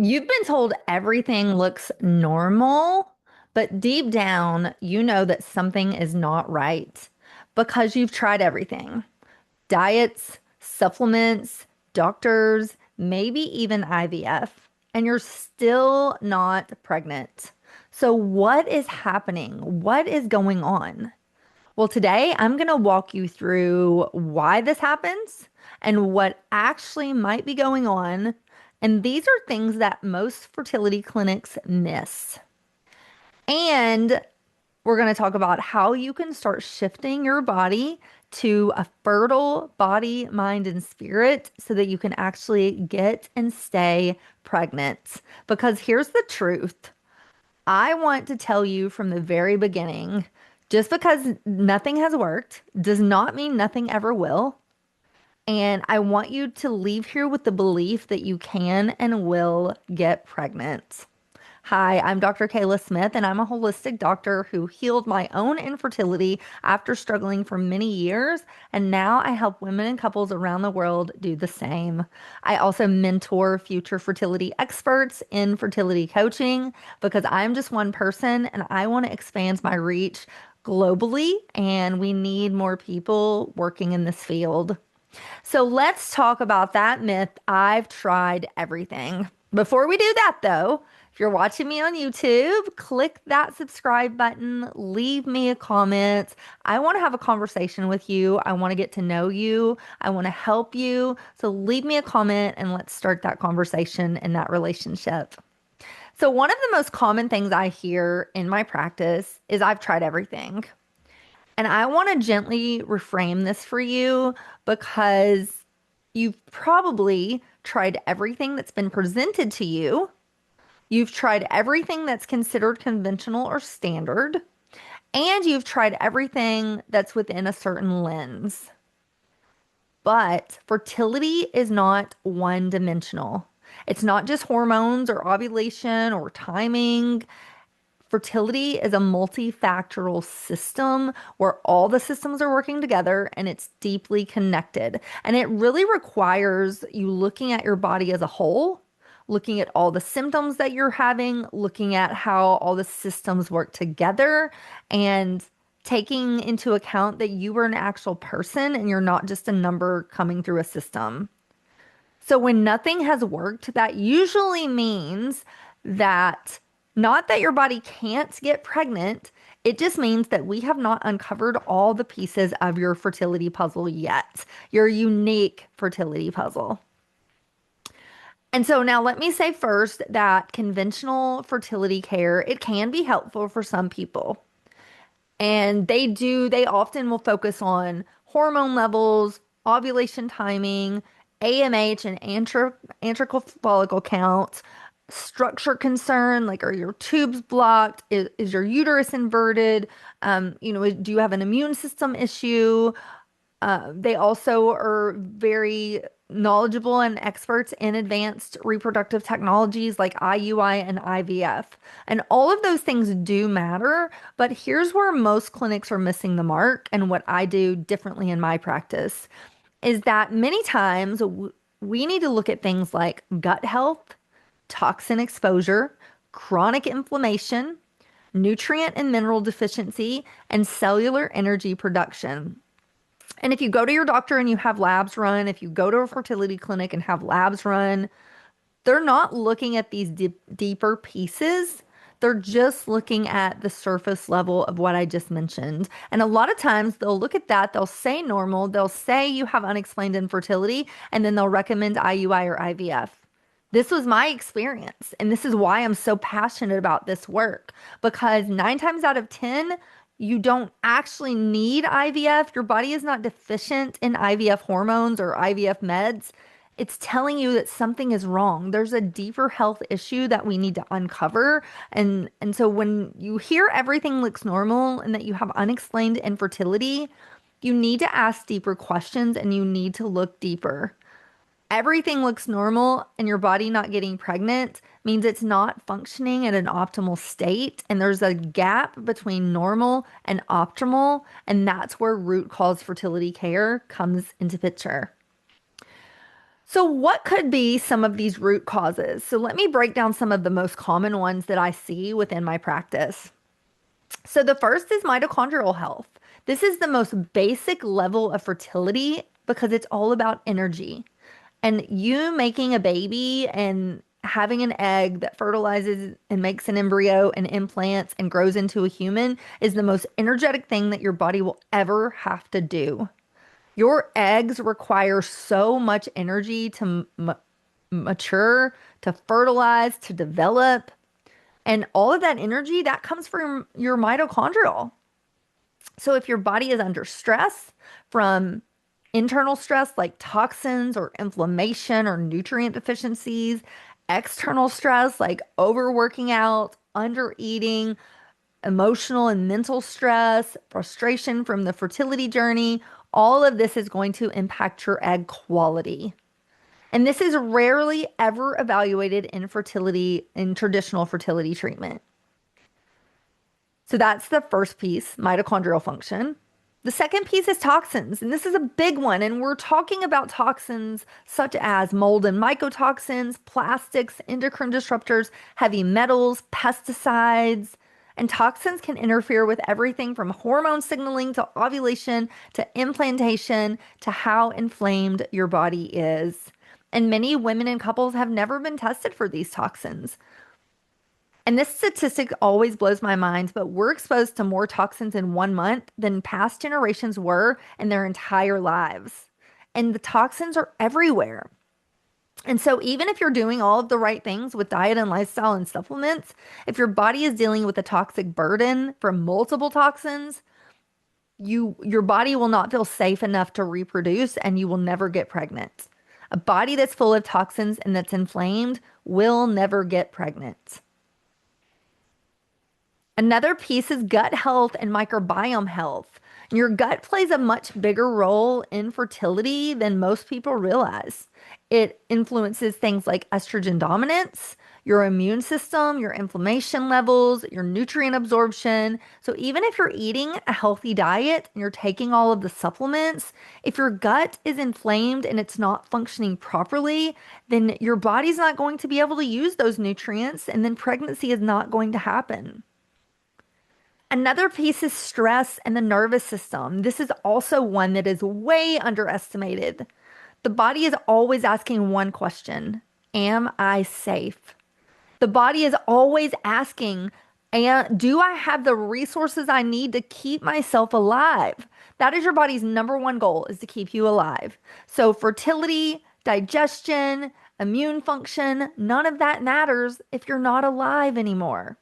You've been told everything looks normal, but deep down, you know that something is not right because you've tried everything. Diets, supplements, doctors, maybe even IVF, and you're still not pregnant. So, what is happening? What is going on? Well, today I'm going to walk you through why this happens and what actually might be going on. And these are things that most fertility clinics miss. And we're going to talk about how you can start shifting your body to a fertile body, mind, and spirit so that you can actually get and stay pregnant. Because here's the truth. I want to tell you from the very beginning, just because nothing has worked does not mean nothing ever will. And I want you to leave here with the belief that you can and will get pregnant. Hi, I'm Dr. Kayla Smith, and I'm a holistic doctor who healed my own infertility after struggling for many years. And now I help women and couples around the world do the same. I also mentor future fertility experts in fertility coaching because I'm just one person and I want to expand my reach globally, and we need more people working in this field. So let's talk about that myth. I've tried everything. Before we do that, though, if you're watching me on YouTube, click that subscribe button, leave me a comment. I want to have a conversation with you. I want to get to know you. I want to help you. So leave me a comment and let's start that conversation and that relationship. So, one of the most common things I hear in my practice is I've tried everything. And I want to gently reframe this for you because you've probably tried everything that's been presented to you. You've tried everything that's considered conventional or standard, and you've tried everything that's within a certain lens. But fertility is not one dimensional. It's not just hormones or ovulation or timing. Fertility is a multifactorial system where all the systems are working together and it's deeply connected. And it really requires you looking at your body as a whole, looking at all the symptoms that you're having, looking at how all the systems work together, and taking into account that you are an actual person and you're not just a number coming through a system. So when nothing has worked, that usually means that not that your body can't get pregnant, it just means that we have not uncovered all the pieces of your fertility puzzle yet, your unique fertility puzzle. And so now let me say first that conventional fertility care, it can be helpful for some people. And they often will focus on hormone levels, ovulation timing, AMH and antrical follicle count, structure concern, like are your tubes blocked? Is your uterus inverted? Do you have an immune system issue? They also are very knowledgeable and experts in advanced reproductive technologies like IUI and IVF. And all of those things do matter, but here's where most clinics are missing the mark and what I do differently in my practice is that many times we need to look at things like gut health, toxin exposure, chronic inflammation, nutrient and mineral deficiency, and cellular energy production. And if you go to your doctor and you have labs run, if you go to a fertility clinic and have labs run, they're not looking at these deeper pieces. They're just looking at the surface level of what I just mentioned. And a lot of times they'll look at that, they'll say normal, they'll say you have unexplained infertility, and then they'll recommend IUI or IVF. This was my experience, and this is why I'm so passionate about this work because 9 times out of 10, you don't actually need IVF. Your body is not deficient in IVF hormones or IVF meds. It's telling you that something is wrong. There's a deeper health issue that we need to uncover. And so when you hear everything looks normal and that you have unexplained infertility, you need to ask deeper questions and you need to look deeper. Everything looks normal and your body not getting pregnant means it's not functioning at an optimal state. And there's a gap between normal and optimal. And that's where root cause fertility care comes into picture. So, what could be some of these root causes? So, let me break down some of the most common ones that I see within my practice. So, the first is mitochondrial health. This is the most basic level of fertility because it's all about energy. And you making a baby and having an egg that fertilizes and makes an embryo and implants and grows into a human is the most energetic thing that your body will ever have to do. Your eggs require so much energy to mature, to fertilize, to develop. And all of that energy that comes from your mitochondrial. So if your body is under stress from internal stress like toxins or inflammation or nutrient deficiencies, external stress like overworking out, under eating, emotional and mental stress, frustration from the fertility journey, all of this is going to impact your egg quality. And this is rarely ever evaluated in fertility, in traditional fertility treatment. So that's the first piece, mitochondrial function. The second piece is toxins, and this is a big one. And we're talking about toxins such as mold and mycotoxins, plastics, endocrine disruptors, heavy metals, pesticides. And toxins can interfere with everything from hormone signaling to ovulation to implantation to how inflamed your body is. And many women and couples have never been tested for these toxins. And this statistic always blows my mind, but we're exposed to more toxins in 1 month than past generations were in their entire lives. And the toxins are everywhere. And so, even if you're doing all of the right things with diet and lifestyle and supplements, if your body is dealing with a toxic burden from multiple toxins, your body will not feel safe enough to reproduce and you will never get pregnant. A body that's full of toxins and that's inflamed will never get pregnant. Another piece is gut health and microbiome health. Your gut plays a much bigger role in fertility than most people realize. It influences things like estrogen dominance, your immune system, your inflammation levels, your nutrient absorption. So, even if you're eating a healthy diet and you're taking all of the supplements, if your gut is inflamed and it's not functioning properly, then your body's not going to be able to use those nutrients, and then pregnancy is not going to happen. Another piece is stress and the nervous system. This is also one that is way underestimated. The body is always asking one question: am I safe? The body is always asking, and do I have the resources I need to keep myself alive? That is your body's number one goal, is to keep you alive. So fertility, digestion, immune function, none of that matters if you're not alive anymore,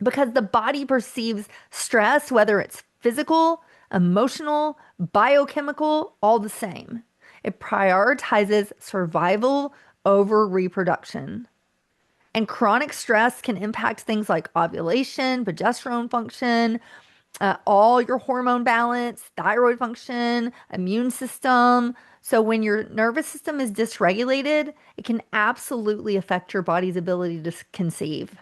because the body perceives stress, whether it's physical, emotional, biochemical, all the same. It prioritizes survival over reproduction. And chronic stress can impact things like ovulation, progesterone function, all your hormone balance, thyroid function, immune system. So, when your nervous system is dysregulated, it can absolutely affect your body's ability to conceive.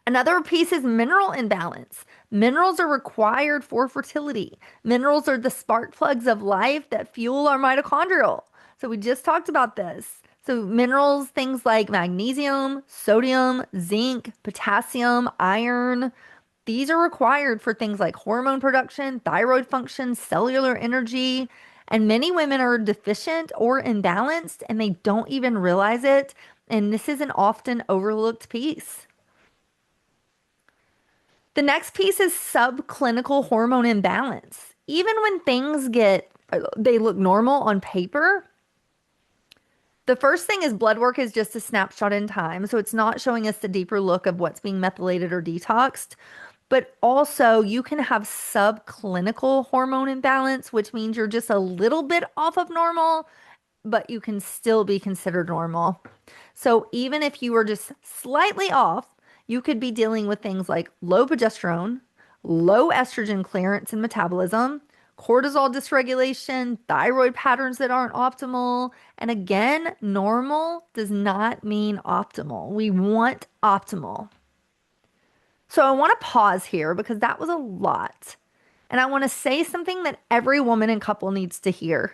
Another piece is mineral imbalance. Minerals are required for fertility. Minerals are the spark plugs of life that fuel our mitochondrial. So we just talked about this. So minerals, things like magnesium, sodium, zinc, potassium, iron, these are required for things like hormone production, thyroid function, cellular energy. And many women are deficient or imbalanced and they don't even realize it. And this is an often overlooked piece. The next piece is subclinical hormone imbalance. Even when they look normal on paper, the first thing is blood work is just a snapshot in time. So it's not showing us the deeper look of what's being methylated or detoxed. But also, you can have subclinical hormone imbalance, which means you're just a little bit off of normal, but you can still be considered normal. So even if you were just slightly off, you could be dealing with things like low progesterone, low estrogen clearance and metabolism, cortisol dysregulation, thyroid patterns that aren't optimal. And again, normal does not mean optimal. We want optimal. So I want to pause here because that was a lot. And I want to say something that every woman and couple needs to hear.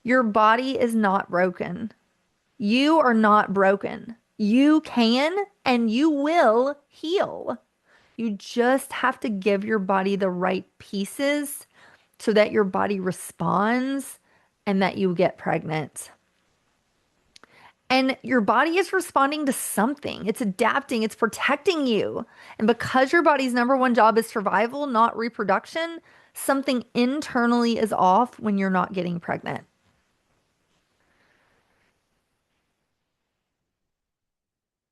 Your body is not broken. You are not broken. You can and you will heal. You just have to give your body the right pieces so that your body responds and that you get pregnant. And your body is responding to something. It's adapting, it's protecting you. And because your body's number one job is survival, not reproduction, something internally is off when you're not getting pregnant.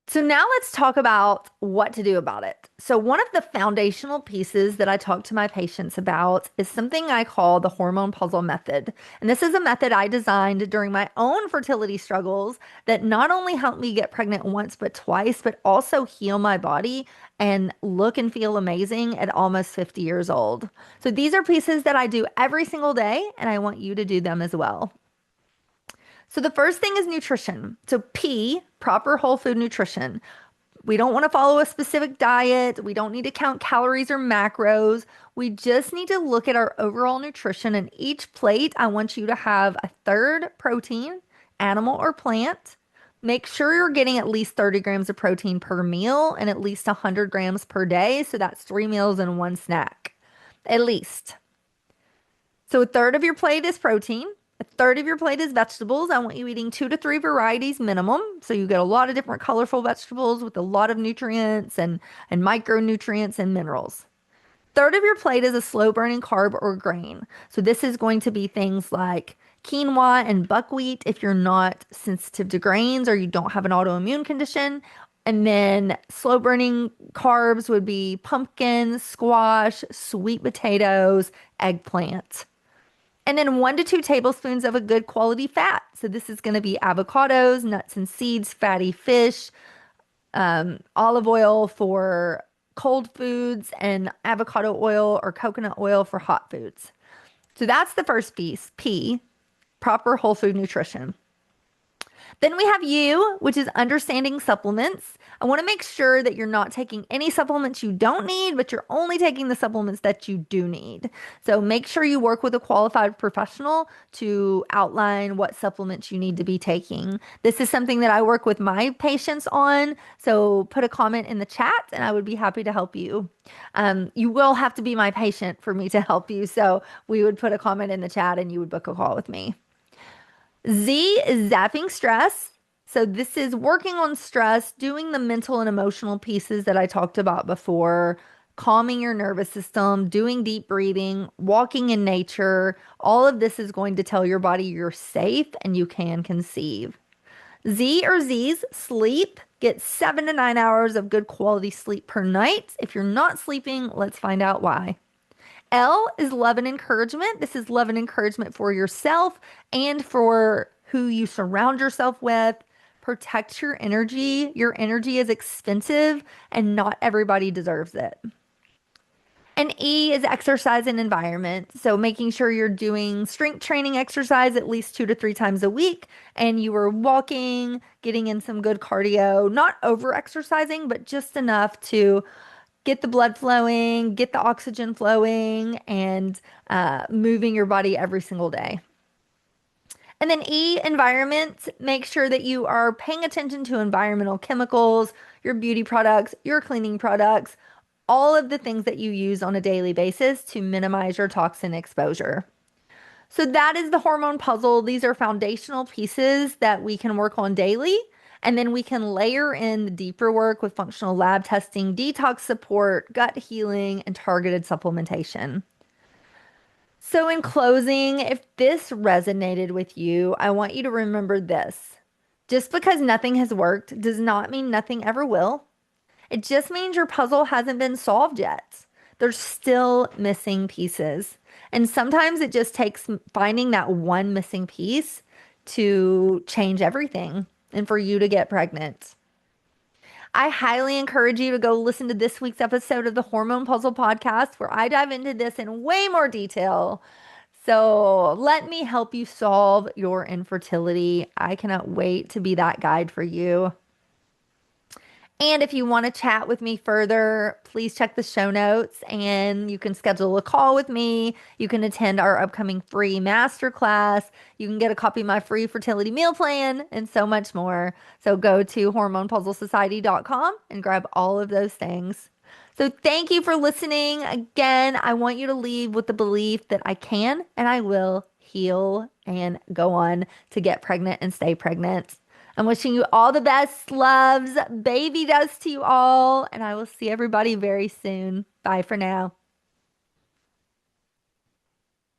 So now let's talk about what to do about it. So one of the foundational pieces that I talk to my patients about is something I call the hormone puzzle method. And this is a method I designed during my own fertility struggles that not only helped me get pregnant once but twice, but also heal my body and look and feel amazing at almost 50 years old. So these are pieces that I do every single day, and I want you to do them as well. So the first thing is nutrition. So P, proper whole food nutrition. We don't want to follow a specific diet. We don't need to count calories or macros. We just need to look at our overall nutrition. And each plate, I want you to have a third protein, animal or plant. Make sure you're getting at least 30 grams of protein per meal and at least 100 grams per day. So that's 3 meals and one snack, at least. So a third of your plate is protein. A third of your plate is vegetables. I want you eating 2 to 3 varieties minimum. So you get a lot of different colorful vegetables with a lot of nutrients and micronutrients and minerals. Third of your plate is a slow burning carb or grain. So this is going to be things like quinoa and buckwheat if you're not sensitive to grains or you don't have an autoimmune condition. And then slow burning carbs would be pumpkin, squash, sweet potatoes, eggplant. And then 1 to 2 tablespoons of a good quality fat. So this is going to be avocados, nuts and seeds, fatty fish, olive oil for cold foods, and avocado oil or coconut oil for hot foods. So that's the first piece, P, proper whole food nutrition. Then we have U, which is understanding supplements. I want to make sure that you're not taking any supplements you don't need, but you're only taking the supplements that you do need. So make sure you work with a qualified professional to outline what supplements you need to be taking. This is something that I work with my patients on. So put a comment in the chat and I would be happy to help you. You will have to be my patient for me to help you. So we would put a comment in the chat and you would book a call with me. Z is zapping stress. So this is working on stress, doing the mental and emotional pieces that I talked about before, calming your nervous system, doing deep breathing, walking in nature. All of this is going to tell your body you're safe and you can conceive. Z or Z's, sleep. Get 7 to 9 hours of good quality sleep per night. If you're not sleeping, let's find out why. L is love and encouragement. This is love and encouragement for yourself and for who you surround yourself with. Protect your energy. Your energy is expensive and not everybody deserves it. And E is exercise and environment. So making sure you're doing strength training exercise at least 2 to 3 times a week and you are walking, getting in some good cardio, not over exercising, but just enough to get the blood flowing, get the oxygen flowing, and moving your body every single day. And then E, environment, make sure that you are paying attention to environmental chemicals, your beauty products, your cleaning products, all of the things that you use on a daily basis to minimize your toxin exposure. So that is the hormone puzzle. These are foundational pieces that we can work on daily. And then we can layer in the deeper work with functional lab testing, detox support, gut healing, and targeted supplementation. So, in closing, if this resonated with you, I want you to remember this. Just because nothing has worked does not mean nothing ever will. It just means your puzzle hasn't been solved yet. There's still missing pieces. And sometimes it just takes finding that one missing piece to change everything and for you to get pregnant. I highly encourage you to go listen to this week's episode of the Hormone Puzzle podcast where I dive into this in way more detail. So let me help you solve your infertility. I cannot wait to be that guide for you. And if you want to chat with me further, please check the show notes and you can schedule a call with me. You can attend our upcoming free masterclass. You can get a copy of my free fertility meal plan and so much more. So go to hormonepuzzlesociety.com and grab all of those things. So thank you for listening. Again, I want you to leave with the belief that I can and I will heal and go on to get pregnant and stay pregnant. I'm wishing you all the best loves, baby dust to you all, and I will see everybody very soon. Bye for now.